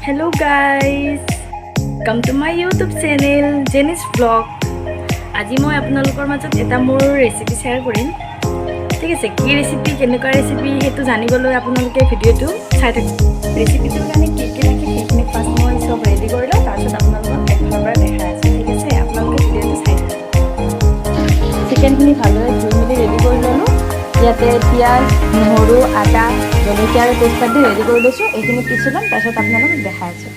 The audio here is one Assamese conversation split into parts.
Hello guys, come to my YouTube channel Jenny's vlog. আজি মই আপোনালোকৰ মাজত এটা মোৰ ৰেচিপি শেয়াৰ কৰিম। ঠিক আছে, কি ৰেচিপি কেনেকুৱা ৰেচিপি হেতু জানিবলৈ আপোনালোকে ভিডিওটো চাই থাকক। ৰেচিপিটোৰ কাৰণে কি কি লাগে সেইখিনি ফাৰ্ষ্ট মই সব ৰেডি কৰি লওঁ, তাৰপিছত আপোনালোকক একবাৰ দেখাই আছোঁ। ঠিক আছে, আপোনালোকে ভিডিওটো চাই থাকক। চিকেনখিনি ভালদৰে ধুই মেলি ৰেডি কৰি ল'লোঁ। ইয়াতে পিঁয়াজ, নহৰু, আদা, জলকীয়া আৰু তেজপাত দি ৰেডি কৰি লৈছোঁ। এইখিনি পিছি ল'ম, তাৰপিছত আপোনালোকক দেখাই আছোঁ।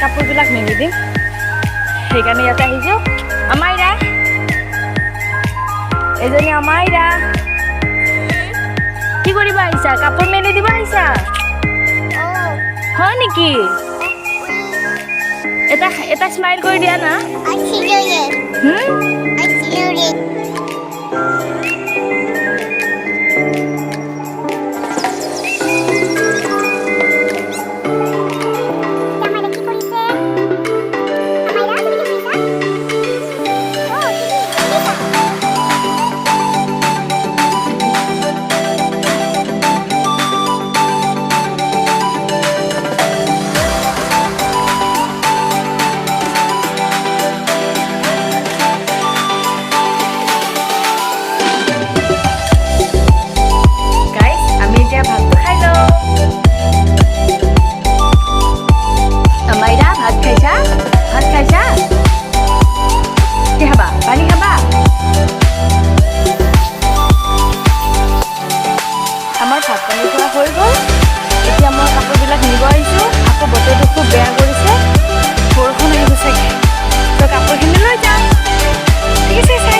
কাপোৰবিলাক মেলি দিম, সেইকাৰণে ইয়াতে আহিছোঁ। আমাইৰা, এজনী আমাইৰা, কি কৰিব আহিছা? কাপোৰ মেলি দিব আহিছা? হয় নেকি? এটা স্মাইল কৰি দিয়া না। বৰষুণ আহিব চাগে, তো কাপোৰখিনি লৈ যাম। ঠিক আছে, চাই